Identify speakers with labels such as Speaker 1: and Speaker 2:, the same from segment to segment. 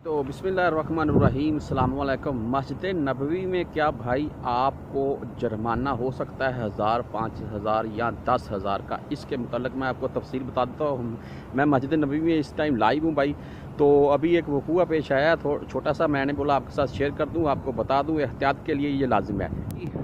Speaker 1: तो बिस्मिल्लाहिर्रहमानिर्रहीम अस्सलामुअलैकुम। मस्जिद नबवी में क्या भाई आपको जुर्माना हो सकता है 1000, 5000 या 10,000 का। इसके मुतल्लिक़ मैं आपको तफसील बता देता हूँ। मैं मस्जिद नबवी में इस टाइम लाइव हूँ भाई। तो अभी एक वक़ूआ पेश आया छोटा सा, मैंने बोला आपके साथ शेयर कर दूँ, आपको बता दूँ, एहतियात के लिए ये लाजिम है।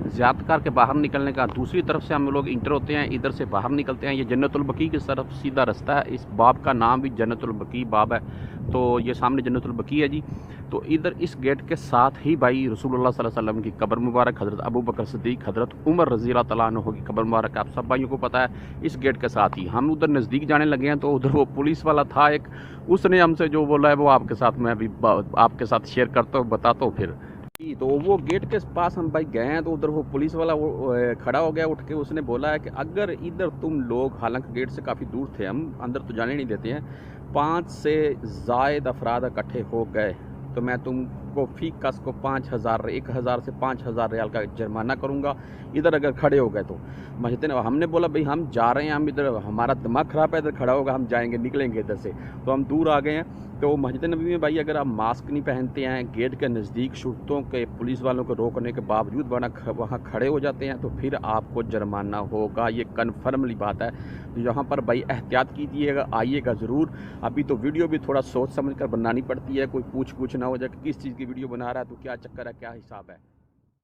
Speaker 1: ज़्यादतकार के बाहर निकलने का दूसरी तरफ से हम लोग इंटर होते हैं, इधर से बाहर निकलते हैं। ये जन्नतुल बकी की तरफ सीधा रास्ता है। इस बाब का नाम भी जन्नतुल बकी बाब है। तो ये सामने जन्नतुल बकी है जी। तो इधर इस गेट के साथ ही भाई रसूलुल्लाह सल्लल्लाहु अलैहि वसल्लम की कब्र मुबारक, हज़रत अबू बकर सिद्दीक़, हज़रत उमर रज़ी अल्लाह तआला अन्हु की कब्र मुबारक, आप सब भाइयों को पता है। इस गेट के साथ ही हम उधर नज़दीक जाने लगे हैं, तो उधर वो पुलिस वाला था एक, उसने हमसे जो बोला है वो आपके साथ मैं अभी आपके साथ शेयर करता हूँ, बताता हूँ फिर। तो वो गेट के पास हम भाई गए हैं, तो उधर वो पुलिस वाला वो खड़ा हो गया उठ के। उसने बोला है कि अगर इधर तुम लोग, हालांकि गेट से काफ़ी दूर थे, हम अंदर तो जाने नहीं देते हैं, 5 से ज़ायद अफराद इकट्ठे हो गए तो मैं तुमको फ़ी कस को 5000, 1000 से 5000 रियाल का जुर्माना करूँगा, इधर अगर खड़े हो गए तो। मस्जिद ने, हमने बोला भाई हम जा रहे हैं, हम इधर, हमारा दिमाग ख़राब है, इधर खड़ा होगा, हम जाएंगे, निकलेंगे इधर से। तो हम दूर आ गए हैं। तो मस्जिद नबी में भाई अगर आप मास्क नहीं पहनते हैं, गेट के नज़दीक शुरतों के, पुलिस वालों को रोकने के बावजूद वहाँ खड़े हो जाते हैं, तो फिर आपको जुर्माना होगा, ये कन्फर्मली बात है। तो यहाँ पर भाई एहतियात कीजिएगा, आइएगा ज़रूर। अभी तो वीडियो भी थोड़ा सोच समझ कर बनानी पड़ती है, कोई पूछ ना हो जाए कि किस चीज़ की वीडियो बना रहा है, तो क्या चक्कर है, क्या हिसाब है।